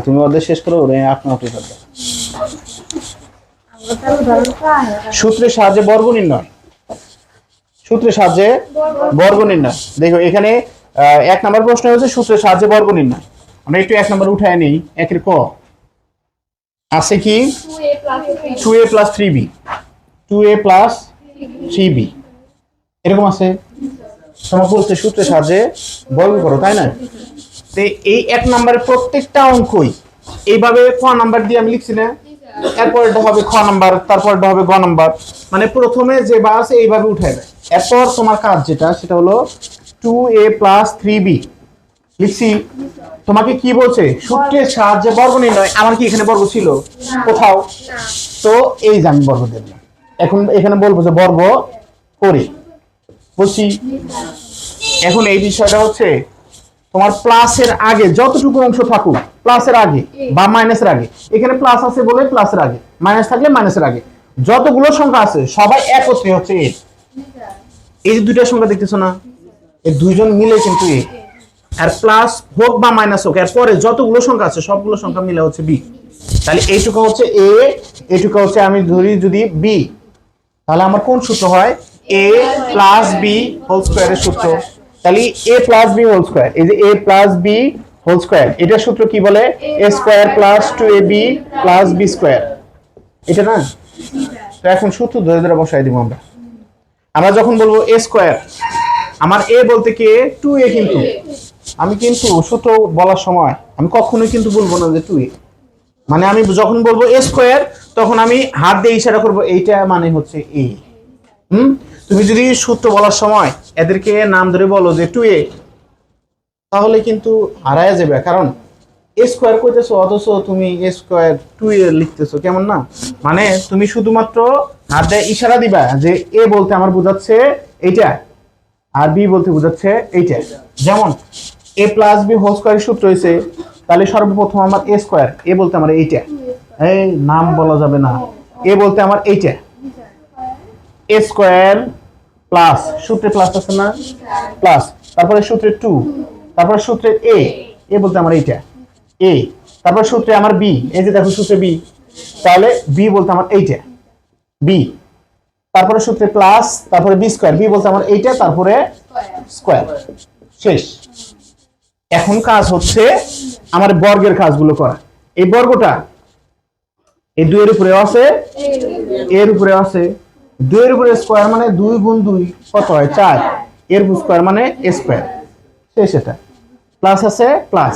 তুমি ওদের শেষ করো, ওরে আপনা আপনি করবে। সূত্রের সাহায্যে বর্গ নির্ণয়। সূত্রের সাহায্যে বর্গ নির্ণয়। দেখো এখানে 1 নম্বর প্রশ্ন হচ্ছে সূত্রের সাহায্যে বর্গ নির্ণয়। আমরা একটু 1 নম্বর উঠায় নেই। 1 ক আছে কি 2a + 3b, 2a + 3b এরকম আছে। তোমাকে বলছে সূত্রের সাহায্যে বর্গ করো, তাই না? তো এই 1 নম্বরের প্রত্যেকটা অঙ্কই এইভাবে ক নাম্বার দিয়ে আমি লিখছি না, এরপরটা হবে খ নাম্বার, তারপরটা হবে গ নাম্বার, মানে প্রথমে যে বা আছে এইভাবে উঠায় দেয়। এরপর তোমার কাজ যেটা সেটা হলো 2a + 3b লিখছি। তোমাকে কি বলছে সূত্রের সাহায্যে বর্গ নির্ণয়। আমার কি এখানে বর্গ ছিল কোথাও? তো এই যে আমি বর্গ দিলাম। এখন এখানে বলবো যে বর্গ করি বলছি। এখন এই বিষয়টা হচ্ছে তোমার প্লাসের আগে যতটুকু অংশ থাকুক, প্লাসের আগে বা মাইনাসের আগে, এখানে প্লাস আছে বলে প্লাসের আগে, মাইনাস থাকলে মাইনাসের আগে, যতগুলো সংখ্যা আছে সবাই একত্রে হচ্ছে এ। এই যে দুইটা সংখ্যা দেখতেছো না, এই দুইজন মিলে কিন্তু এ। আর প্লাস হোক বা মাইনাস হোক, এর পরে যতগুলো সংখ্যা আছে সবগুলো সংখ্যা মিলে হচ্ছে বি। তাহলে এইটুকু হচ্ছে এ, এইটুকু হচ্ছে আমি ধরি যদি বি, তাহলে আমার কোন সূত্র হয়? a + b হোল স্কয়ারের সূত্র। তাহলে a + b হোল স্কয়ার, এই যে a + b হোল স্কয়ার, এটার সূত্র কি বলে? a² + 2ab + b square. এটা না? তো এখন সূত্র ধরে ধরে বসাই দিব আমরা। আমরা যখন বলবো a স্কয়ার, আমার a বলতে কি 2a, কিন্তু আমি কিন্তু সূত্র বলার সময় আমি কখনোই কিন্তু বলবো না যে 2a, মানে আমি যখন বলবো a স্কয়ার তখন আমি হাত দিয়ে ইশারা করব এইটা মানে হচ্ছে a। তুমি যদি সূত্র বলার সময় এদেরকে নাম ধরে বলো যে 2a, তাহলে কিন্তু হারায় যাবে, কারণ a স্কয়ার কইতেছো অথচ তুমি a স্কয়ার 2a লিখতেছো, কেমন না? মানে তুমি শুধুমাত্র হাত দিয়ে ইশারা দিবা যে a বলতে আমার বোঝাচ্ছে এইটা, আর b বলতে বোঝাচ্ছে এইটা। যেমন a + b হোল স্কয়ারের সূত্র হইছে, তাহলে সর্বপ্রথম আমার a স্কয়ার, a বলতে আমার এইটা, এই নাম বলা যাবে না, a বলতে আমার এইটা, a স্কয়ার প্লাস, সূত্রে প্লাস আছে না, প্লাস, তারপরে সূত্রে 2, তারপরে সূত্রে a বলতে আমার এইটা a, তারপর সূত্রে আমার b, এই যে দেখো সূত্রে b, তাহলে b বলতে আমার এইটা b, তারপরে সূত্রে প্লাস, তারপরে b স্কয়ার, b বলতে আমার এইটা, তারপরে স্কয়ার, শেষ। এখন কাজ হচ্ছে আমার বর্গের কাজগুলো করা। এই বর্গটা এই 2 এর উপরে আছে, এর উপরে আছে, 2 এর উপরে স্কয়ার মানে 2 × 2 কত হয়? 4, এর স্কয়ার মানে a স্কয়ার, শেষ। এটা প্লাস আছে প্লাস,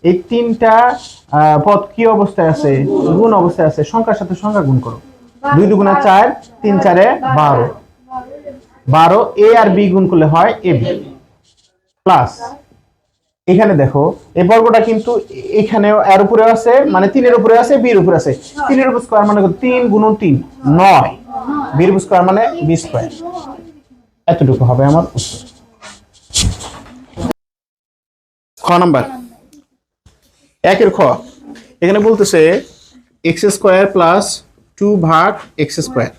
এই তিনটা পদ কি অবস্থায় আছে? গুণ অবস্থায় আছে। সংখ্যার সাথে সংখ্যা গুণ করো, 2 × 2 = 4, 3 × 4 = 12, 12 a আর b গুণ করলে হয় ab প্লাস। এখানে দেখো এই বর্গটা কিন্তু এখানেও এর উপরে আছে, মানে 3 এর উপরে আছে, b এর উপরে আছে, 3 এর উপর স্কয়ার মানে 3 × 3 9, b এর স্কয়ার মানে b স্কয়ার। এতটুকু হবে আমার উত্তর। খ নাম্বার 1 এর খ, এখানে বলতেছে x² + 2/x²,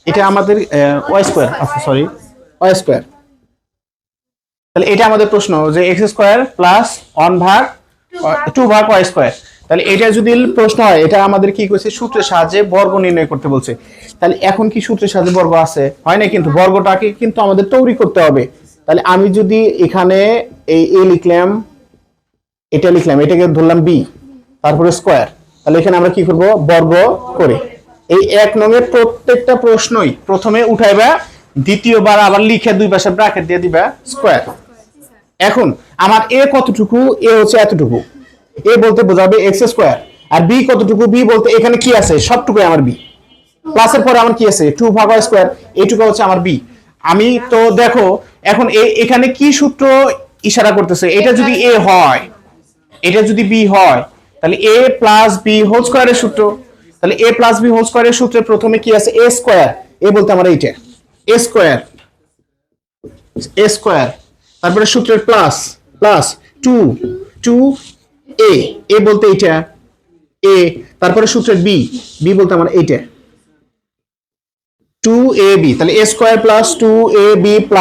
এটা আমাদের y², আচ্ছা সরি y²। তাহলে এটা আমাদের প্রশ্ন যে x² + 2/y²। তাহলে এটা যদি প্রশ্ন হয়, এটা আমাদের কি কইছে? সূত্রের সাহায্যে বর্গ নির্ণয় করতে বলছে। তাহলে এখন কি সূত্রের সাহায্যে বর্গ আছে? হয় না, কিন্তু বর্গটাকে কিন্তু আমাদের তৈরি করতে হবে। তাহলে আমি যদি এখানে এই a লিখলাম, এটা লিখলাম, এটাকে ধরলাম b, তারপরে স্কয়ার, তাহলে এখানে আমরা কি করব? বর্গ করে এই 1 নংয়ের প্রত্যেকটা প্রশ্নই প্রথমে উঠাইবা, দ্বিতীয়বার আবার লিখে দুই পাশে ব্র্যাকেট দিয়ে দিবা স্কয়ার। এখন আমার a কতটুকু? a হচ্ছে এতটুকু, a বলতে বোঝাবে x², আর b কতটুকু? b বলতে এখানে কি আছে? সবটুকুই আমার b, প্লাসের পরে আমার কি আছে? 2/y², এইটুকু হচ্ছে আমার b। আমি তো দেখো এখন এখানে কি সূত্র ইশারা করতেছে? এটা যদি a হয়, এটা যদি b হয়, তাহলে a + b হোল স্কয়ারের সূত্র। তাহলে a + b হোল স্কয়ারের সূত্রে প্রথমে কি আছে? a স্কয়ার, a বলতে আমার এইটা a স্কয়ার, তারপরে সূত্রের প্লাস প্লাস 2a বলতে এইটা a, তারপরে সূত্রের b বলতে আমার এইটা 2ab, তাহলে a² + 2ab +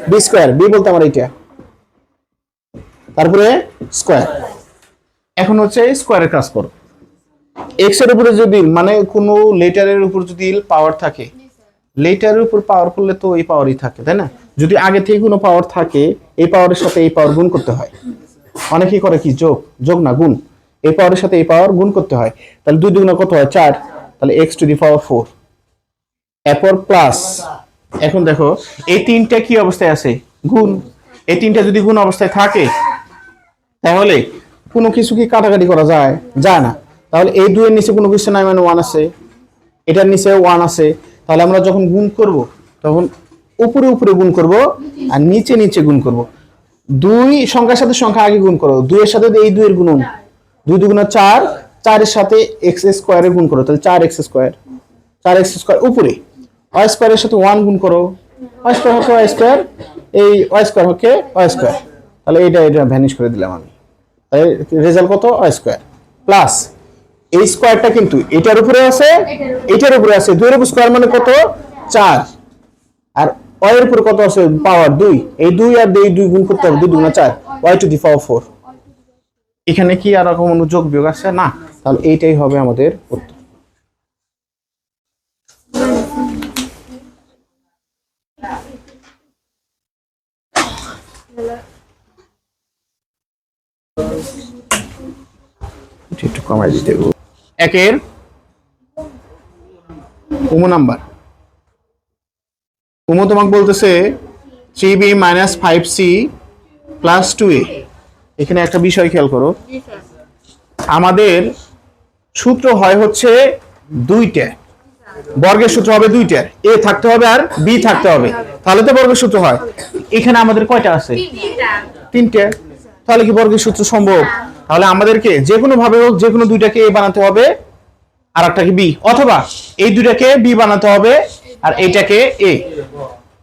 b square, b বলতে আমার এইটা, তারপরে স্কয়ার। এখন হচ্ছে স্কোয়ারের কাজ করো। এক্স এর উপরে যদি মানে কোনো লেটারের উপর যদি পাওয়ার থাকে, লেটারের উপর পাওয়ার করলে তো এই পাওয়ারই থাকে, তাই না? যদি আগে থেকে কোনো পাওয়ার থাকে, এই পাওয়ারের সাথে এই পাওয়ার গুণ করতে হয়। অনেকেই করে কি যোগ, যোগ না গুণ, এই পাওয়ারের সাথে এই পাওয়ার গুণ করতে হয়। তাহলে 2 দুগুণে কত হয় 4, তাহলে x টু দি পাওয়ার 4, এরপর প্লাস। এখন দেখো এই তিনটা কি অবস্থায় আছে, গুণ। এই তিনটা যদি গুণ অবস্থায় থাকে তাহলে কোনো কিছু কি কাটাকাটি করা যায়, যায় না। তাহলে এই 2 এর নিচে কোনো কিছু নাই, মানে 1 আছে, এটার নিচে 1 আছে। তাহলে আমরা যখন গুণ করব তখন উপরে উপরে গুণ করব আর নিচে নিচে গুণ করব। 2 সংখ্যার সাথে সংখ্যা আগে গুণ করো, 2 এর সাথে এই 2 এর গুণন, 2 দুগুণে 4, 4 এর সাথে x স্কয়ারে গুণ করো, তাহলে 4x স্কয়ার, 4x স্কয়ার উপরে y স্কয়ারের সাথে 1 গুণ করো, y স্কয়ার হচ্ছে y স্কয়ার, এই y স্কয়ার হচ্ছে y স্কয়ার। তাহলে এটা ভ্যানিশ করে দিলাম আমি। তাহলে রেজাল্ট কত, y স্কয়ার প্লাস এই স্কয়ারটা কিন্তু এটার উপরে আছে, এটার উপরে আছে, 2 এর উপর স্কয়ার মানে কত 4, আর y এর উপর কত আছে পাওয়ার 2, এই 2 আর 2 গুণ করতে হবে, 2 দুগুণে 4, y টু দি পাওয়ার 4। এখানে কি আর কোনো যোগ বিয়োগ আছে না? তাহলে এইটাই হবে আমাদের উত্তর। একটু কমাই দিতে হবে। একের উমো নাম্বার, উমো তোমাকে বলতেছে 3b minus 5c plus 2a। এখানে একটা বিষয় খেয়াল করো, আমাদের সূত্র হয় হচ্ছে দুইটা, বর্গের সূত্র হবে দুইটার, এ থাকতে হবে আর বি থাকতে হবে, তাহলে তো বর্গের সূত্র হয়। এখানে আমাদের কয়টা আছে, তিনটে, তাহলে কি বর্গের সূত্র সম্ভব? তাহলে আমাদেরকে যে কোনো ভাবে হোক যে কোনো দুইটাকে এ বানাতে হবে আর একটাকে বি, অথবা এই দুইটাকে বি বানাতে হবে আর এইটাকে এ।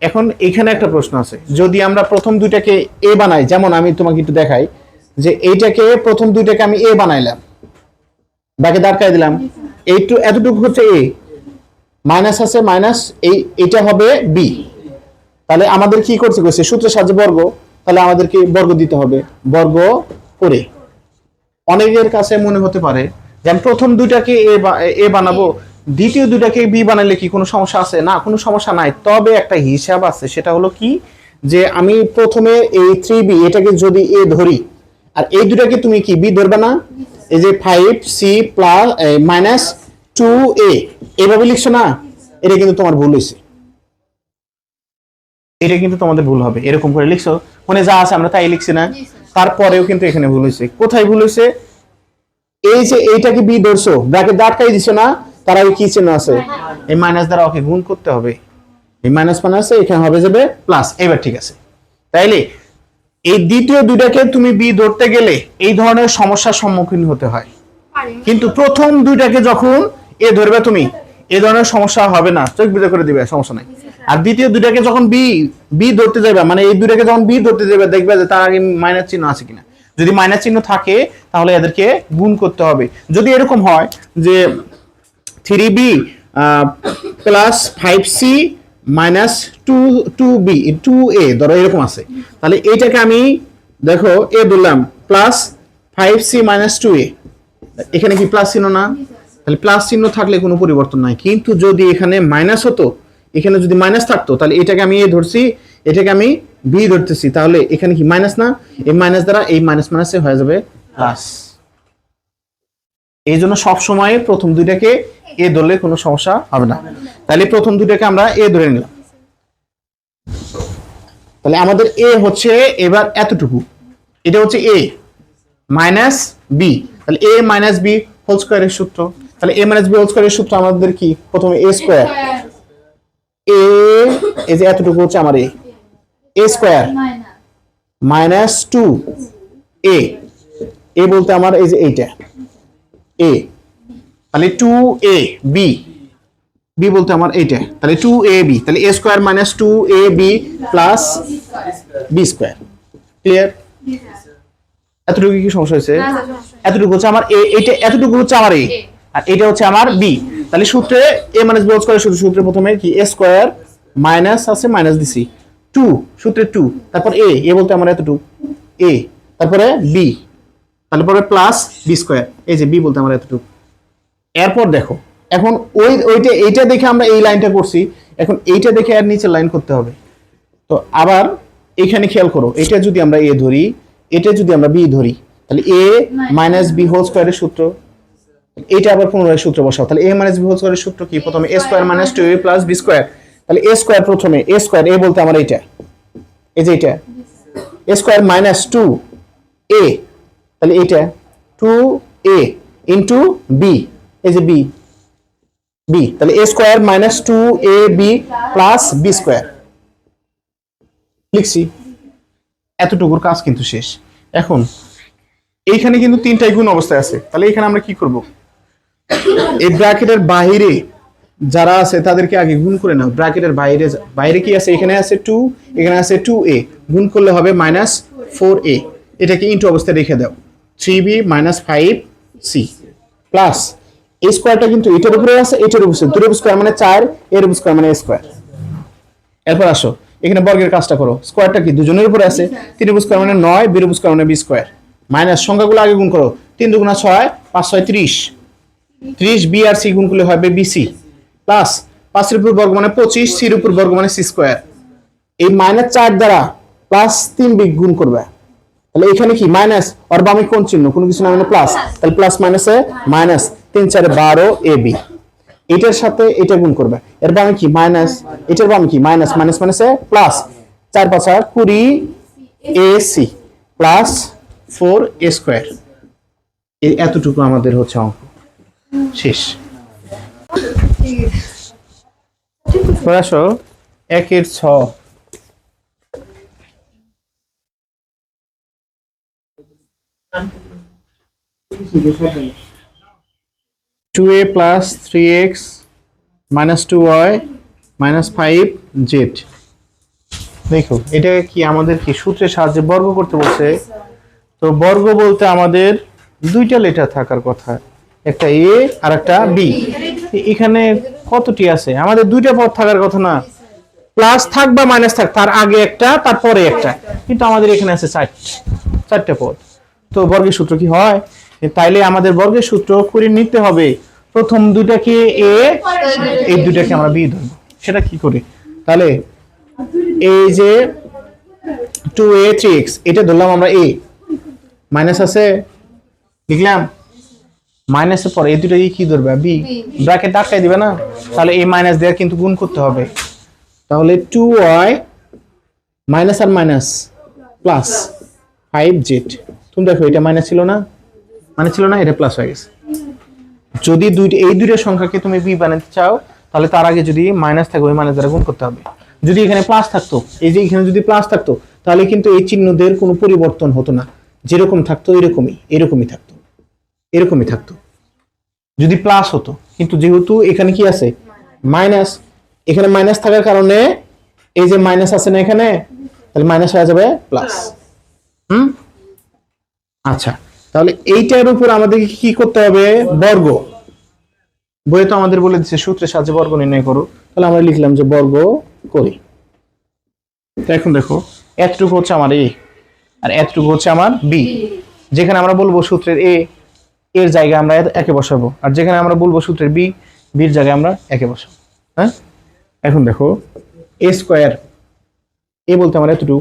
এখন এখানে একটা প্রশ্ন আছে, যদি আমরা প্রথম দুইটাকে এ বানাই, যেমন আমি তোমাকে একটু দেখাই যে এইটাকে প্রথম দুইটাকে আমি এ বানাইলাম, বাকি দাঁড়ায় দিলাম, এইটু এতটুকু হচ্ছে এ, মাইনাস আছে মাইনাস, এইটা হবে বি। তাহলে আমাদের কি করতে কইছে, সূত্রের সাহায্যে বর্গ, তাহলে আমাদেরকে বর্গ দিতে হবে, বর্গ করে। অনেকের কাছে মনে হতে পারে যে আমি প্রথম দুইটাকে এ বানাবো, দ্বিতীয় দুইটাকে বি বানাইলে কি কোনো সমস্যা আছে? না, কোনো সমস্যা নাই, তবে একটা হিসাব আছে, সেটা হলো কি যে আমি প্রথমে এই 3b এটাকে যদি এ ধরি আর এই দুটাকে তুমি কি বি ধরবে না, এই যে 5c প্লাস মাইনাস 2a এইভাবে লিখছো না, এটা কিন্তু তোমার ভুল হয়েছে, এটা কিন্তু তোমাদের ভুল হবে। এরকম করে লিখছো, মনে যা আছে আমরা তাই লিখছি না, তারপরেও কিন্তু এখানে ভুল হয়েছে। কোথায় ভুল হয়েছে, এই যে এইটাকে বি ধরছো, ব্র্যাকেট দাঁড়াই দিছো না, তার আগে কি চিহ্ন আছে, এই মাইনাস দ্বারা ওকে গুণ করতে হবে, এই মাইনাস মাইনাস এখানে হবে যাবে প্লাস। এবার ঠিক আছে, তাইলে এই দ্বিতীয় দুইটাকে তুমি বি ধরতে গেলে এই ধরনের সমস্যার সম্মুখীন হতে হয়, কিন্তু প্রথম দুইটাকে যখন এ ধরবে তুমি এই ধরনের সমস্যা হবে না, চোখ বিদে করে দিবে, সমস্যা নাই। আর দ্বিতীয় দুইটাকে যখন বি ধরতে যাবে, মানে এই দুইটাকে যখন বি ধরতে যাবে, দেখবে যে তার আগে মাইনাস চিহ্ন আছে কিনা, যদি মাইনাস চিহ্ন থাকে তাহলে এদেরকে গুণ করতে হবে। যদি এরকম হয় যে 3b plus 5c minus 2b 2a ধরো এরকম আছে, তাহলে এইটাকে আমি দেখো এ ধরলাম প্লাস 5c মাইনাস 2a, এখানে কি প্লাস চিহ্ন না, তাহলে প্লাস চিহ্ন থাকলে কোনো পরিবর্তন নাই। কিন্তু যদি এখানে মাইনাস হতো, এখানে যদি মাইনাস থাকতো, তাহলে এটাকে আমি এ ধরছি, এটাকে আমি বি ধরতেছি, তাহলে এখানে কি মাইনাস না, এই মাইনাস দ্বারা এই মাইনাস মাইনাসে হয়ে যাবে প্লাস। এই জন্য সবসময় প্রথম দুইটাকে এ ধরলে কোনো সমস্যা হবে না। তাহলে প্রথম দুইটাকে আমরা এ ধরে নিলাম, তাহলে আমাদের এ হচ্ছে এবার এতটুকু, এটা হচ্ছে এ মাইনাস বি, তাহলে এ মাইনাস বি হোল স্কয়ারের সূত্র, তাহলে এ মাইনাস বি হোল স্কয়ারের সূত্র আমাদের কি, প্রথমে এ স্কয়ার, এ এই যে এতটুকু হচ্ছে আমার এ স্কয়ার মাইনাস 2 এ বলতে আমার এই যে এইটা এ, তাহলে 2a বি, বি বলতে আমার এইটা, তাহলে 2ab, তাহলে a square minus 2ab plus b square. Clear? এতটুকু কি সমস্যা হয়েছে? এতটুকু হচ্ছে আমার a, এইটা এতটুকু হচ্ছে আমার a, আর এটা হচ্ছে আমার b। তাহলে সূত্রে a minus b whole square সূত্রে প্রথমে কি a স্কয়ার মাইনাস আছে মাইনাস দিছি 2, সূত্রে 2, তারপর a বলতে আমার এতটুকু a, তারপরে b, তাহলে পরে প্লাস বি স্কোয়ার, এই যে বি বলতে আমরা এতটুকু। এরপর দেখো এখন এইটা দেখে আমরা এই লাইনটা করছি, এখন এইটা দেখে আর নিচের লাইন করতে হবে। তো আবার এখানে খেয়াল করো, এটা যদি আমরা এ ধরি, এটা যদি আমরা বি ধরি, তাহলে এ মাইনাস বি হোল স্কোয়ারের সূত্র, এটা আবার পুনরায় সূত্র বসাও। তাহলে এ মাইনাস বি হোল স্কোয়ারের সূত্র কি? প্রথমে a square minus 2a plus b square. তাহলে এ স্কোয়ার প্রথমে, এ স্কোয়ার এ বলতে আমার এইটা, এই যে এটা এ স্কোয়ার মাইনাস 2a, তাহলে এইটা 2a ইন্টু বি, এই যে বি বি, তাহলে a square minus 2ab plus b square লিখছি। এতটুকুর কাজ কিন্তু শেষ। এখন এইখানে কিন্তু তিনটাই গুণ অবস্থায় আছে, তাহলে এখানে আমরা কি করব? এই ব্র্যাকেটের বাইরে যারা আছে তাদেরকে আগে গুণ করে নাও। ব্র্যাকেটের বাইরে বাইরে কি আছে? এখানে আছে 2, এখানে আছে 2a, গুণ করলে হবে মাইনাস 4a, এটাকে ইনটু অবস্থায় রেখে দাও। 3b মাইনাস 5c প্লাস এই স্কোয়ারটা কিন্তু এটার উপরে আছে, এটার উপরে, দুটোর স্কোয়ার মানে 4, এর স্কোয়ার মানে স্কোয়ার। এরপর আসো এখানে বর্গের কাজটা করো, স্কোয়ারটা কি দুজনের উপরে আছে, 3 স্কোয়ার মানে 9, বি স্কোয়ার মানে বি স্কোয়ার, মাইনাস সংখ্যাগুলো আগে গুণ করো, 3 দুগুণা 6, 5 6 30, 30 বি আর সি গুণ করলে হবে বিসি, প্লাস 5 এর উপর বর্গ মানে 25, সি এর উপর বর্গ মানে সি স্কোয়ার। এই মাইনাস 4 দ্বারা প্লাস 3 বি গুণ করবে, তাহলে এখানে কি মাইনাস, আর বামে কোন চিহ্ন, কোনো কিছু না মানে প্লাস, তাহলে প্লাস মাইনাসে মাইনাস, 3 4 12 এ বি, এটার সাথে এটা গুণ করবে, এর বামে কি মাইনাস, এটার বামে কি মাইনাস, মাইনাস মাইনাসে plus, 4 5 20 a c plus 4 a square. এতটুকু আমাদের হচ্ছে অঙ্ক শেষ। আসো 1 এর 6, 2a plus 3x minus 2y minus 5z। দেখো এটা কি আমাদের কি সূত্রের সাহায্যে বর্গ করতে বলছে। তো বর্গ বলতে আমাদের দুইটা লেটার থাকার কথা, একটা a আর একটা b। এখানে কতটি আছে? আমাদের দুইটা পদ থাকার কথা না, প্লাস থাক বা মাইনাস থাক, তার আগে একটা তারপরে একটা, কিন্তু আমাদের এখানে আছে চারটা পদ। তো বর্গের সূত্র কি হয়? তাইলে আমাদের বর্গের সূত্র করে নিতে হবে, প্রথম দুইটাকে এ, এই দুইটাকে আমরা বি ধরবো। সেটা কি করে? তাহলে এই যে 2a 3x এটা ধরলাম আমরা a, মাইনাস আছে লিখলাম, মাইনাসের পরে এই দুটো কি ধরবে? বি, ব্র্যাকেট আটকাই দিবে না, তাহলে এই মাইনাস দেওয়ার কিন্তু গুণ করতে হবে। তাহলে 2y মাইনাস আর মাইনাস প্লাস 5z। তুমি দেখো এটা মাইনাস ছিল না, মানে ছিল না, এটা প্লাস হয়ে গেছে। যদি এই দুইটা সংখ্যাকে তুমি বি বানাতে চাও, তাহলে তার আগে যদি মাইনাস থাকে ওই মাইনাস দ্বারা গুণ করতে হবে। যদি এখানে প্লাস থাকতো, এই যে এখানে যদি প্লাস থাকতো, তাহলে কিন্তু এই চিহ্নদের কোনো পরিবর্তন হতো না, যেরকম থাকতো এরকমই থাকতো যদি প্লাস হতো। কিন্তু যেহেতু এখানে কি আছে মাইনাস, এখানে মাইনাস থাকার কারণে এই যে মাইনাস আছে না এখানে, তাহলে মাইনাস হয়ে যাবে প্লাস। আচ্ছা, তাহলে এইটার উপর আমাদেরকে কি করতে হবে? বর্গ। বইয়ে তো আমাদের বলে দিচ্ছে সূত্রের সাহায্যে বর্গ নির্ণয় করো, তাহলে আমরা লিখলাম যে বর্গ করি। তো এখন দেখো এতটুকু হচ্ছে আমার এ আর এতটুকু হচ্ছে আমার বি। যেখানে আমরা বলবো সূত্রের এ, এর জায়গায় আমরা একে বসাবো, আর যেখানে আমরা বলবো সূত্রের বি, বির জায়গায় আমরা একে বসাবো। হ্যাঁ, এখন দেখো এ স্কোয়ার, এ বলতে আমার এতটুকু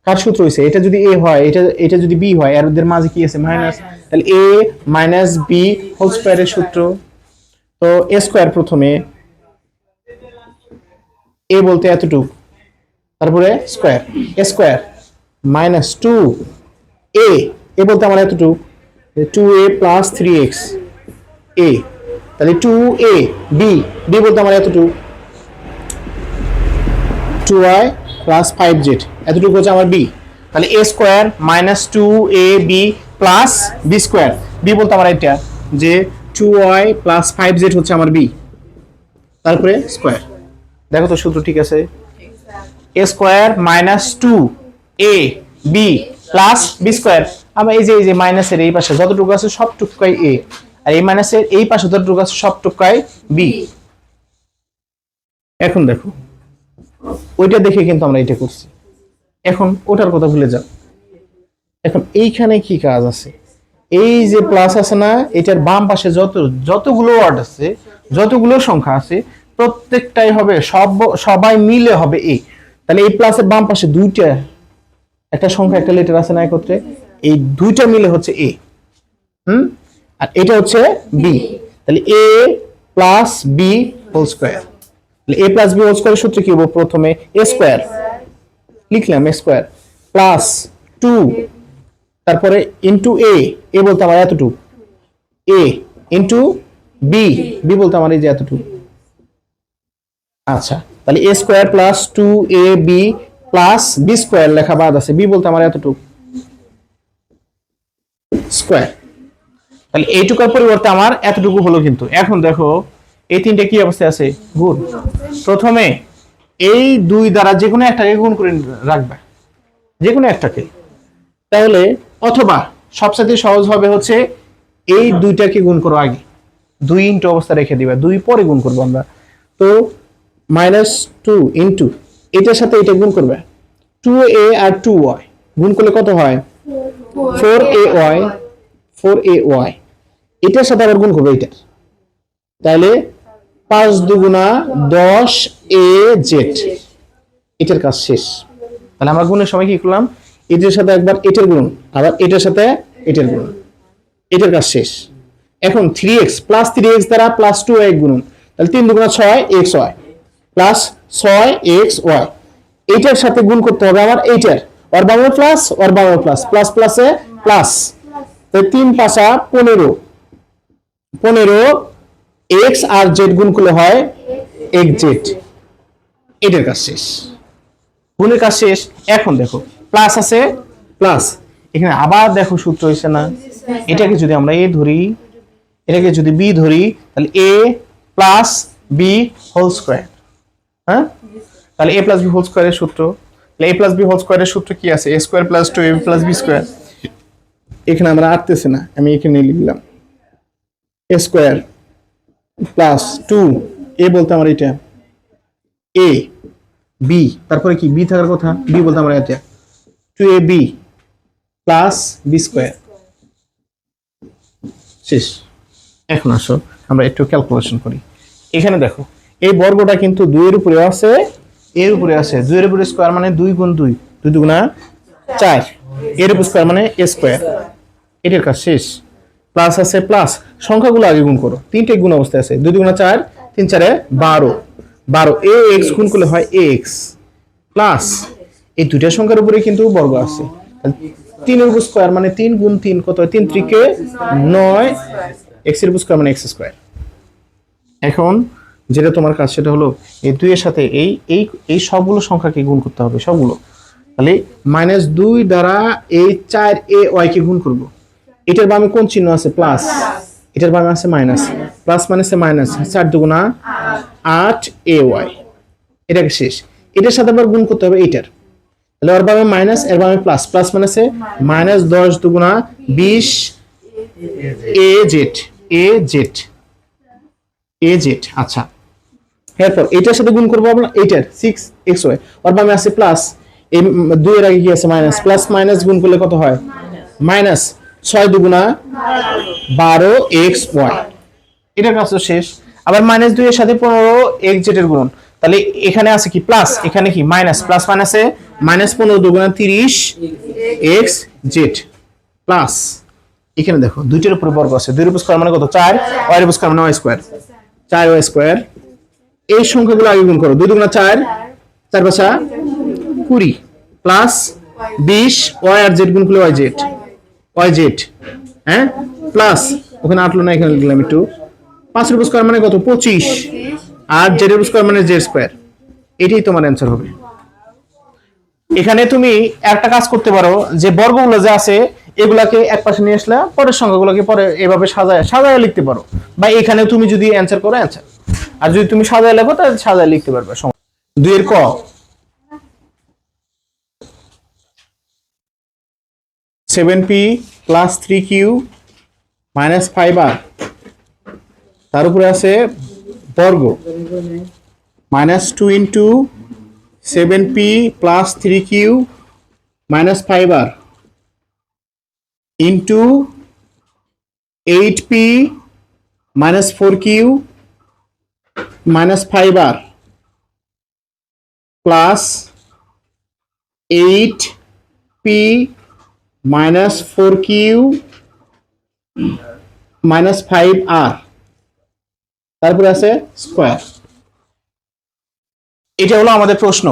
কার সূত্র হয়েছে? এটা যদি এ হয়, এটা যদি বি হয়, এর মাঝে কি আছে? মাইনাস, তাহলে এ মাইনাস বি হোল স্কোয়ারের সূত্র। তো এ স্কোয়ার প্রথমে, এ বলতে এতটুকু, তারপরে স্কোয়ার, এ স্কোয়ার মাইনাস 2a, এ বলতে আমার এতটুকু, 2a প্লাস 3x a, তাহলে 2a b বলতে আমার এতটুকু, 2y প্লাস 5z, এতটুকু হচ্ছে আমার বি। তাহলে a square minus 2ab plus b square, b বলতে আমার এটা যে 2y প্লাস 5z হচ্ছে আমার বি, তারপরে স্কোয়ার। দেখো তো সূত্র ঠিক আছে, a square minus 2ab plus b square. আমরা এই যে মাইনাসের এই পাশে যতটুকু আছে সবটুকুই a, আর এই মাইনাসের এই পাশে যতটুকু আছে সবটুকুই b। এখন দেখো ওইটা দেখে কিন্তু আমরা এটা করছি, এখন ওটার কথা ভুলে যাও। এখন এইখানে কি কাজ আছে? এই যে প্লাস আছে না, এটার বাম পাশে যতগুলো ওয়ার্ড আছে, যতগুলো সংখ্যা আছে, প্রত্যেকটাই হবে সবাই মিলে হবে এ। তাহলে এই প্লাসের বাম পাশে দুইটা, একটা সংখ্যা একটা লেটার আছে না একত্রে, এই দুইটা মিলে হচ্ছে এ। আর এটা হচ্ছে বি। তাহলে এ প্লাস বি হোল স্কোয়ার। তাহলে এ প্লাস বি হোল স্কোয়ারের সূত্র কি হবে? প্রথমে এ স্কোয়ার লিখলাম, এ স্কোয়ার প্লাস 2, তারপরে ইন্টু এ বলতে আমার এতটুকু, এ ইন্টু বি, বি বলতে আমার এই যে এতটুকু। আচ্ছা, তাহলে a square plus 2ab plus b square লেখা বাদ আছে, বি বলতে আমার এতটুকু স্কোয়ার। তাহলে এইটুকুর পরিবর্তে আমার এতটুকু হলো। কিন্তু এখন দেখো এই তিনটে কি অবস্থায় আছে? গুণ। প্রথমে এই দুই দ্বারা যে কোনো একটাকে গুণ করে রাখবে, যে কোনো একটাকে। তাহলে অথবা সবচেয়ে সহজ হবে হচ্ছে এই দুইটাকে গুণ করো আগে, 2 ইন্টু অবস্থা রেখে দিবা, 2 পরে গুণ করবো আমরা। তো -2 ইন্টু এটার সাথে এটা গুণ করবে, 2a আর 2y গুণ করলে কত হয়? 4ay, 4ay। এটার সাথে আবার গুণ করবে এটা, তাহলে 5 দুগুণা 10az। এটার কাজ শেষ। তাহলে আমরা গুণের সময় কি করলাম? এটার সাথে একবার এটার গুণ, আবার এটার সাথে এটার গুণ, এটার কাজ শেষ। এখন 3x প্লাস 3x দ্বারা প্লাস 2y গুণন, তাহলে 3 দুগুণা 6xy প্লাস 6xy। এইটার সাথে গুণ করতে হবে আমার এইটার, ওর বামে প্লাস, ওর বামে প্লাস, প্লাস প্লাসে প্লাস। তো 3 5 15, 15 x আর z গুণ করলে হয় xz। এটার কাজ শেষ, গুণের কাজ শেষ। এখন দেখো প্লাস আছে, প্লাস এখানে আবার দেখো সূত্র হয়েছে না, এটাকে যদি আমরা এ ধরি, এটাকে যদি বি ধরি, তাহলে এ প্লাস বি হোল স্কোয়ার। হ্যাঁ, তাহলে এ প্লাস বি হোল স্কোয়ারের সূত্র, এ প্লাস বি হোল স্কোয়ারের সূত্র কি আছে? A square plus 2ab plus b square. এখানে আমরা আটতেছে না, আমি এখানে লিখলাম এ স্কোয়ার প্লাস 2a বলতে আমার এটা এ, বি তারপরে কি বি থাকার কথা, বি বলতে আমরা এটা 2ab প্লাস বি স্কোয়ার। শেষ। এখন আসো আমরা একটু ক্যালকুলেশন করি। এখানে দেখো এই বর্গটা কিন্তু 2 এর উপরে আছে, এর উপরে আছে, 2 এর উপরে স্কোয়ার মানে 2 গুণ 2, 2 দুগুণা 4, এর উপর স্কোয়ার মানে a স্কোয়ার। এটার কাজ শেষ। প্লাস আছে, প্লাস সংখ্যাগুলো আগে গুণ করো, তিনটে গুণ অবস্থায় আছে, 2 দুগুণা 4, 3 4 12, 12 ax গুণ করলে হয় ax প্লাস এই দুইটা সংখ্যার উপরে কিন্তু বর্গ আছে, 3 এর উপর স্কোয়ার মানে 3 গুণ 3 কত হয়? 3 3 9, x এর উপর স্কোয়ার মানে x স্কোয়ার। এখন যেটা তোমার কাজ সেটা হলো এই 2 এর সাথে এই এই এই সবগুলো সংখ্যাকে গুণ করতে হবে, সবগুলো। তাহলে -2 দ্বারা এই 4ay কে গুণ করব। এটার বামে কোন চিহ্ন আছে? প্লাস। এটার বামে আছে মাইনাস, প্লাস মানে আছে মাইনাস, 4 দুগুণা 8ay। এটাকে শেষ। এটার সাথে আবার গুণ করতে হবে এইটার, তাহলে ওর বামে মাইনাস, এর বামে প্লাস, প্লাস মানে আছে -10 দুগুণা 20 az। আচ্ছা, এরপর এটার সাথে গুণ করবো আমরা এইটার 6xy, ওর বামে আছে প্লাস, এই 2 এর আগে কি আছে? মাইনাস, প্লাস মাইনাস গুণ করলে কত হয়? মাইনাস 6 দুগুণা 12xy। এটার কাজ তো শেষ। আবার -2 এর সাথে 15xz এর গুণ, তাহলে এখানে আছে কি প্লাস, এখানে কি মাইনাস, প্লাস মাইনাসে -15 দুগুণা 30xz প্লাস এখানে দেখো দুইটার উপরে বর্গ আছে, 2 এর উপর স্কয়ার মানে কত? 4, y এর উপর স্কয়ার মানে y স্কয়ার, 4y স্কয়ার। এই সংখ্যাগুলো আগে গুণ করো, 2 দুগুণা 4, 4 5 20 প্লাস 20 y আর z গুণ করলে yz, হ্যাঁ, প্লাস ওখানে আটলো না, এখানে লিখলাম একটু, 5 এর উপর স্কয়ার মানে কত? 25, আর z এর উপর স্কয়ার মানে z স্কয়ার। এটাই তোমার অ্যানসার হবে। এখানে তুমি একটা কাজ করতে পারো, যে বর্গগুলো যে আছে এগুলাকে এক পাশে নিয়ে আসলে পরের সংখ্যাগুলোকে পরে এভাবে সাজায় লিখতে পারো, বা এখানে তুমি যদি অ্যানসার করো অ্যানসার, আর যদি তুমি সাজায় লেখো তাহলে সাজায় লিখতে পারবে। 2 এর ক, 7p plus 3q minus 5r, তার উপরে আছে বর্গ -2 into 7p plus 3q minus 5r into 8p minus 4q minus 5r plus 8p minus 4q minus 5r তারপরে আছে স্কয়ার। এটা হলো আমাদের প্রশ্ন,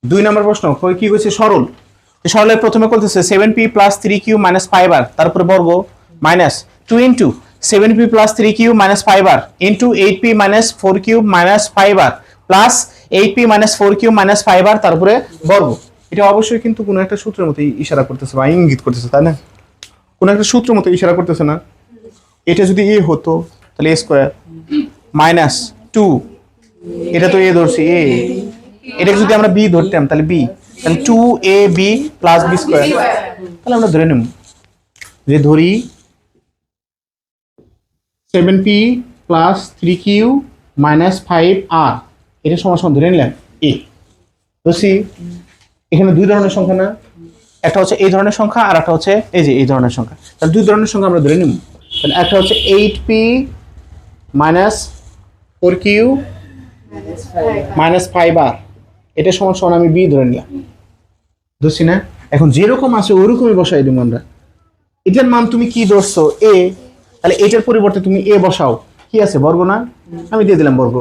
2 নম্বর প্রশ্ন। কি হচ্ছে সরল, সরলের প্রথমে বলতেছে 7p plus 3q minus 5r তারপরে বর্গ minus 2 into 7p plus 3q minus 5r into 8p minus 4q minus 5r plus 8p minus 4q minus 5r তারপরে বর্গ। এটা অবশ্যই কিন্তু কোনো একটা সূত্রের মতো ইশারা করতেছে বা ইঙ্গিত করতেছে, তাই না? কোনো একটা সূত্রের মতো ইশারা করতেছে না? এটা যদি a হতো তাহলে a স্কয়ার মাইনাস 2, এটা তো a ধরছি a, এটা যদি আমরা b ধরতাম তাহলে b, তাহলে 2ab প্লাস b স্কয়ার। তাহলে আমরা ধরে নেব যে ধরি 7p plus 3q minus 5r এটা সমান ধরে নিলাম a। ধরছি এখানে 2 ধরনের সংখ্যা না, একটা হচ্ছে এই ধরনের সংখ্যা আর একটা হচ্ছে এই যে এই ধরনের সংখ্যা। তাহলে 2 ধরনের সংখ্যা আমরা ধরে নেব। তাহলে একটা হচ্ছে 8p minus 4q minus 5r এটা সমান আমি b ধরে নিলাম, বুঝছি না? এখন যেরকম আছে ওরকমই বসাই দেবো আমরা। এটার মান তুমি কি ধরছো a, তাহলে এটার পরিবর্তে তুমি a বসাও। কি আছে বর্গ না, আমি দিয়ে দিলাম বর্গ।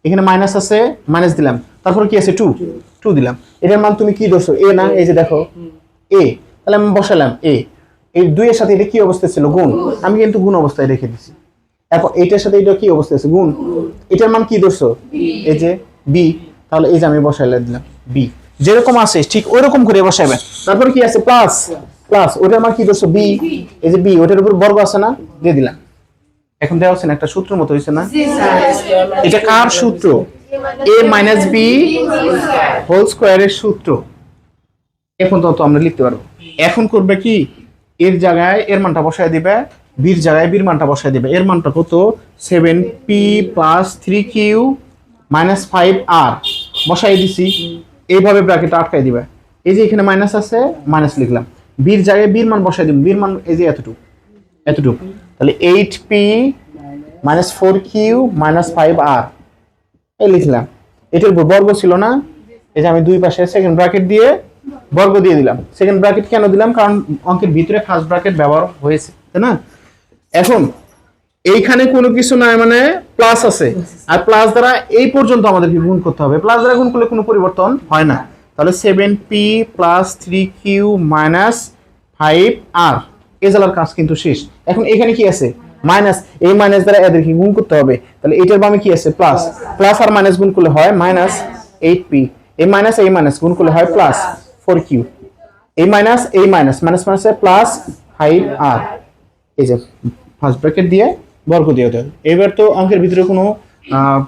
এখানে মাইনাস আছে মাইনাস দিলাম, তারপর কি আছে 2 দিলাম। এটার মান তুমি কি ধরছো a না, এই যে দেখো a, তাহলে আমি বসালাম a। এই 2 এর সাথে এটা কি অবস্থায় ছিল গুণ, আমি কিন্তু গুণ অবস্থায় রেখে দিছি। তারপর এটার সাথে এটা কি অবস্থায় আছে গুণ, এটার মান কি ধরছো এই যে b, তাহলে এই যে আমি বসাইলে দিলাম b, যেরকম আছে ঠিক ওইরকম করে বসাইবেন। তারপর কি আছে প্লাস ওটার মান কি ধরছো b, এই যে b, ওটার উপর বর্গ আছে না, দিয়ে দিলাম। এখন দেওয়া আছে না একটা সূত্র মতো হইছে না? এটা কার সূত্র? a minus b হোল স্কয়ারের সূত্র। এখন তো আমরা লিখতে পারবো। এখন করবে কি, এর জায়গায় এর মানটা বসায় দিবে, বির জায়গায় বির মানটা বসায় দিবে। এর মানটা কত 7p plus 3q minus 5r বসাই দিছি, এইভাবে ব্র্যাকেটে আটকাই দিবে। এই যে এখানে মাইনাস আছে মাইনাস লিখলাম, বির জায়গায় বির মান বসাই দিব। বির মান এই যে এতটুকু, তাহলে 8p minus 4q minus 5r এই লিখলাম। এটার উপর বর্গ ছিল না, এই যে আমি দুই পাশে সেকেন্ড ব্র্যাকেট দিয়ে বর্গ দিয়ে দিলাম। সেকেন্ড ব্র্যাকেট কেন দিলাম, কারণ অঙ্কের ভিতরে ফার্স্ট ব্র্যাকেট ব্যবহার হয়েছে, তাই না? এখন এইখানে কোনো কিছু নাই, মানে প্লাস আছে, আর প্লাস দ্বারা এই পর্যন্ত আমাদেরকে গুণ করতে হবে। প্লাস দ্বারা গুণ করলে কোনো পরিবর্তন হয় না। তাহলে 7p plus 3q minus 5r এই জালার কাজ কিন্তু শেষ। এখন এখানে কি আছে মাইনাস, এই মাইনাস দ্বারা এদেরকে গুণ করতে হবে। তাহলে এটার বামে কি আছে প্লাস আর মাইনাস গুণ করলে হয় মাইনাস 8p, এই মাইনাস গুণ করলে হয় প্লাস 4q, এই মাইনাস মাইনাসে প্লাস 5r, এই যে ফার্স্ট ব্র্যাকেট দিয়ে বর্গ দিয়ে দেয়। এবার তো অঙ্কের ভিতরে কোনো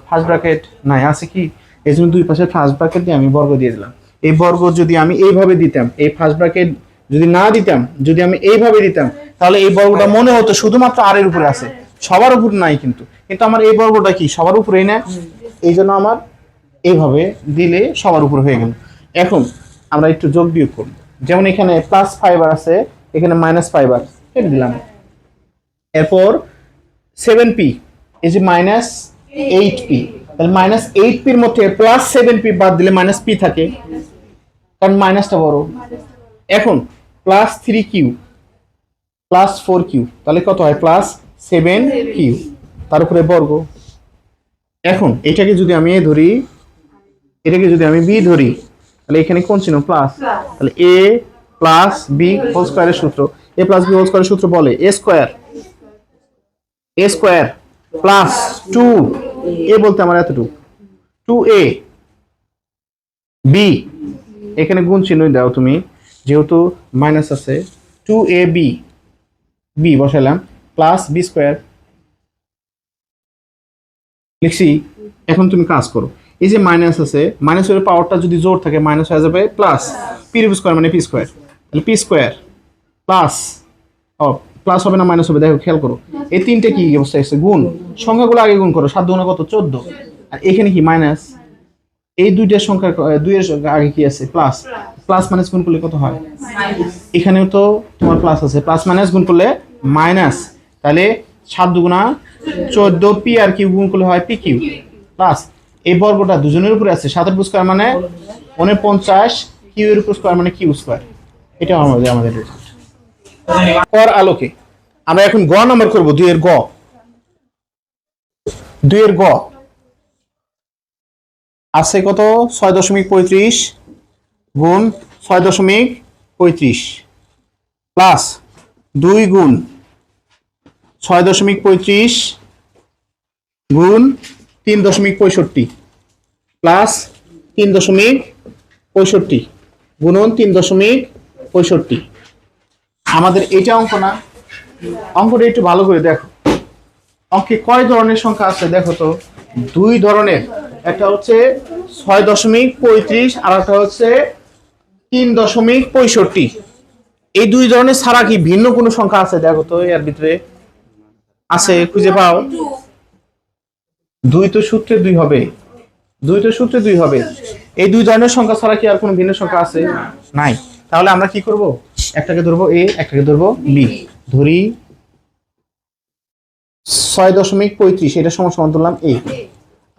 ফার্স্ট ব্র্যাকেট নাই, আছে কি, এই জন্য দুই পাশে ফার্স্ট ব্র্যাকেট দিয়ে আমি বর্গ দিয়ে দিলাম। এই বর্গ যদি আমি এইভাবে দিতাম, এই ফার্স্ট ব্র্যাকেট যদি না দিতাম, যদি আমি এইভাবে দিতাম, তাহলে এই বর্গটা মনে হতো শুধুমাত্র আর এর উপরে আছে, সবার উপর নাই। কিন্তু আমার এই বর্গটা কি সবার উপরেই না, এই জন্য আমার এইভাবে দিলে সবার উপর হয়ে গেল। এখন আমরা একটু যোগ বিয়োগ করব। যেমন এখানে প্লাস 5r আছে, এখানে মাইনাস 5r এটা দিলাম। এরপর 7p এই যে মাইনাস 8p, তাহলে মাইনাস 8p এর মধ্যে প্লাস 7p বাদ দিলে মাইনাস p থাকে, কারণ মাইনাসটা বড়। এখন প্লাস 3q প্লাস 4q, তাহলে কত হয় প্লাস 7q, তার উপরে বর্গ। এখন এটাকে যদি আমি a ধরি, এটাকে যদি আমি b ধরি, তাহলে এখানে কোন চিহ্ন প্লাস, তাহলে a প্লাস b হোল স্কয়ারের সূত্র, a প্লাস b হোল স্কয়ারের সূত্র বলে a স্কয়ার প্লাস 2a বলতে আমার এতটুকু 2a b, এখানে গুণ চিহ্ন দাও তুমি, যেহেতু মাইনাস আছে 2ab b বসালাম প্লাস b স্কয়ার লিখছি। এখন তুমি কাজ করো, এই যে মাইনাস আছে, মাইনাসের পাওয়ারটা যদি জোর থাকে মাইনাস হয়ে যাবে প্লাস p স্কয়ার মানে p স্কয়ার, তাহলে p স্কয়ার প্লাস প্লাস হবে না মাইনাস হবে, দেখো খেয়াল করো এই তিনটে কি অবস্থা আছে গুণ, সংখ্যাগুলো আগে গুণ করো, 7 গুণে কত 14, আর এখানে কি মাইনাস, এই দুইটার সংখ্যা দুইয়ের আগে কি আছে প্লাস মাইনাস গুণ করলে কত হয়, এখানেও তো তোমার প্লাস আছে, প্লাস মাইনাস গুণ করলে মাইনাস, তাহলে 7 দুগুণা 14 পি আর কিউ গুণ করলে হয় পি কিউ প্লাস এই বর্গটা দুজনের উপরে আছে 7 এর স্কয়ার মানে 49 কিউ এর উপর স্কয়ার মানে কিউ স্কয়ার। এটা আমাদের রেজাল্ট। পর আলোকে আমরা এখন গ নাম্বার করব 2 এর গ। 2 এর গ আছে কত 6.35 গুণ 6.35 প্লাস 2 গুণ 6.35 গুণ 3.65 প্লাস 3.65 গুণন 3.65। আমাদের এটা অঙ্ক না, অঙ্কটা একটু ভালো করে দেখো। অঙ্কে কয় ধরনের সংখ্যা আছে দেখো তো। 2 ধরনের, একটা হচ্ছে 6.35 আর একটা হচ্ছে 3.65। এই 2 ধরনের ছাড়া কি ভিন্ন কোনো সংখ্যা আছে দেখো তো এর ভিতরে আছে, খুঁজে পাও। 2 তো সূত্রে 2 হবে, 2 তো সূত্রে 2 হবে। এই 2 ধরনের সংখ্যা ছাড়া কি আর কোনো ভিন্ন সংখ্যা আছে? নাই। তাহলে আমরা কি করব, একটাকে ধরবো এ, একটাকে ধরবো বি। ধরি 6.35 এটা সমান সমান ধরলাম এ,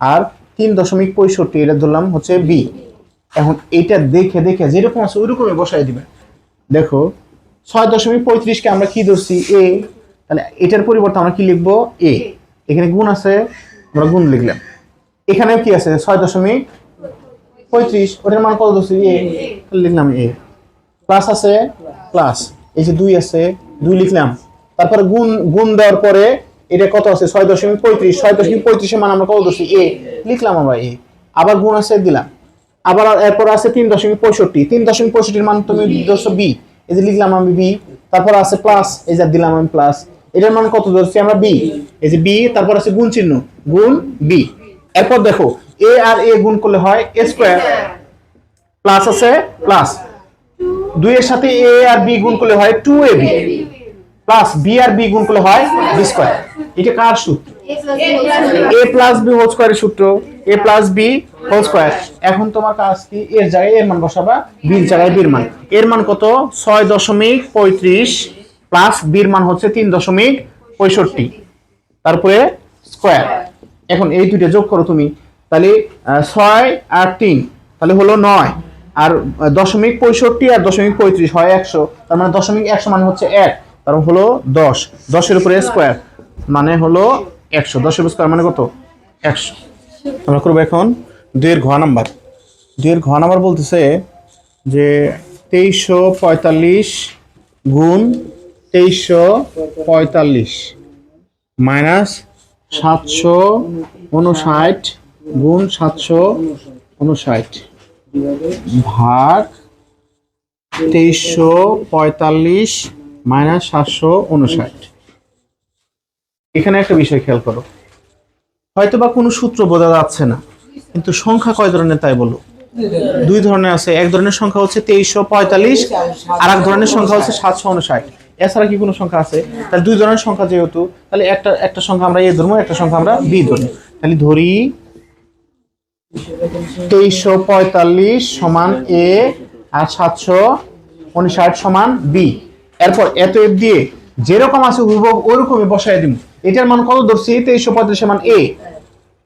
আর 3.65 এটা ধরলাম হচ্ছে বি। এখন এটা দেখে দেখে যেরকম আছে ওইরকমই বসাই দিবে। দেখো 6.35 কে আমরা কি ধরছি এ, তাহলে এটার পরিবর্তে আমরা কি লিখবো এ। এখানে গুণ আছে আমরা গুণ লিখলাম। এখানেও কি আছে 6.35 ওটার মান কত ধরছি এ, লিখলাম এ। প্লাস আছে প্লাস, এই যে 2 আছে 2 লিখলাম। তারপরে গুণ গুণ দেওয়ার পরে এটা কত আছে 6.35, 6.35 এর মান আমরা কত ধরছি এ, লিখলাম আমরা এ। আবার গুণ আছে দিলাম, আবার এরপর আছে 3.65, 3.65 এর মান তুমি ধরছো বি, এই যে লিখলাম আমি বি। তারপর আছে প্লাস, এই যে দিলাম আমি প্লাস। এটার মান কত ধরছি আমরা বি, এই যে বি। তারপর আছে গুণ চিহ্ন, গুণ বি। এরপর দেখো এ আর এ গুণ করলে হয় এ স্কয়ার, প্লাস আছে প্লাস 2 এর সাথে এ আর বি গুণ করলে হয় 2ab প্লাস বি আর বি গুণ করলে হয় বি স্কয়ার। এটা কার সূত্র? a প্লাস বি হোল স্কয়ারের সূত্র, a plus b whole square. এখন তোমার কাজ কি, এর জায়গায় এর মান বসাবা, বির জায়গায় বির মান। এর মান কত 6.35 প্লাস বির মান হচ্ছে 3.65, তারপরে স্কয়ার। এখন এই দুইটা যোগ করো তুমি, তাহলে 6 আর 3 তাহলে হলো 9, আর 0.65 আর 0.35 হয় 100, তার মানে 0.100 মানে হচ্ছে 1, কারণ হলো 10, 10 এর উপরে স্কয়ার মানে হলো 100, 10 এর স্কয়ার মানে কত 100। আমরা করব এখন 2 এর ঘ নাম্বার। 2 এর ঘ নাম্বার বলতেছে যে 2345 গুণ 2345 মাইনাস 759 গুণ 759 ভাগ 2345 মাইনাস 759। এখানে একটা বিষয় খেয়াল করো, হয়তো বা কোনো সূত্র বোঝা যাচ্ছে না, কিন্তু সংখ্যা কয় ধরনের তাই বলো। 2 ধরনের আছে, এক ধরনের সংখ্যা হচ্ছে 2345 আর এক ধরনের সংখ্যা হচ্ছে 759। এছাড়া কি কোনো সংখ্যা আছে? তাহলে 2 ধরনের সংখ্যা যেহেতু, তাহলে একটা সংখ্যা আমরা এ ধরবো, একটা সংখ্যা আমরা বি ধরবো। তাহলে ধরি 2345 সমান এ আর 759 সমান বি। এরপর এত এফ দিয়ে যেরকম আছে হুবহু ওরকমই বসায় দিব। এটার মান কত ধরছি 2345 মান এ,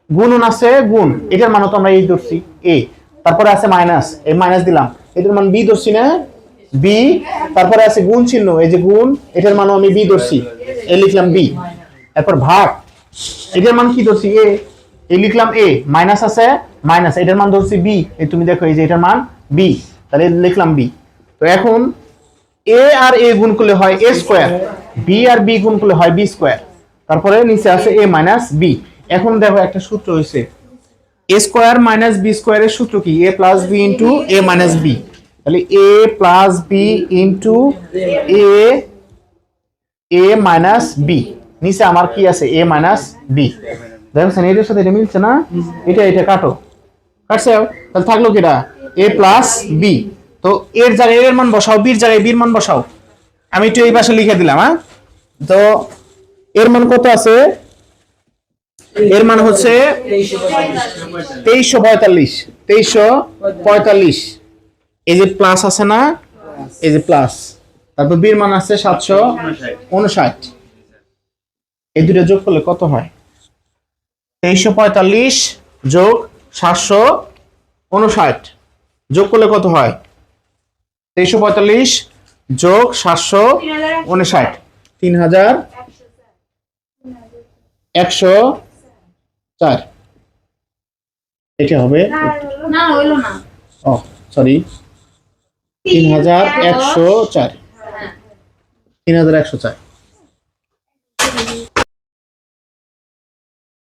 গুণন আছে গুণ, এটার মানও তো আমরা এই ধরছি এ। তারপরে আছে মাইনাস, এই মাইনাস দিলাম, এটার মান বি ধরছি না বি। তারপরে আছে গুণ চিহ্ন, এই যে গুণ, এটার মানও আমি বি ধরছি, এ লিখলাম বি। এরপর ভাগ, এটার মান কি ধরছি এ, এই লিখলাম এ। মাইনাস আছে মাইনাস, এটার মান ধরছি বি, এই তুমি দেখো এই যে এটার মান বি, তাহলে লিখলাম বি। তো এখন এ আর এ গুণ করলে হয় এ স্কয়ার, বি আর বি গুণ করলে হয় বি স্কয়ার। তারপরে নিচে আছে এ মাইনাস বি। এখন দেখো একটা সূত্র হয়েছে এ স্কয়ার মাইনাস বি স্কয়ারের সূত্র কি, এ প্লাস বি ইন্টু এ মাইনাস বি। তাহলে এ প্লাস বি ইন্টু এ মাইনাস বি, নিচে আমার কি আছে এ মাইনাস বি। দেখছেন এটার সাথে এটা মিলছে না, এটা কাটো, কাটছে, তাহলে থাকলো কিটা এ প্লাস বি। তো এর জায়গায় এর মান বসাও, বির জায়গায় বির মান বসাও। আমি একটু এই পাশে লিখে দিলাম। হ্যাঁ, তো এর মান কত আছে, এর মান হচ্ছে 2345, 2345। এই যে প্লাস আছে না, এই যে প্লাস, তারপর বির মান আছে 759। এই দুটো যোগ করলে কত হয়? 2345 যোগ 759 যোগ করলে কত হয়? 2345 যোগ 759 3104। এটা হবে না হইলো না। ও সরি 3104 3104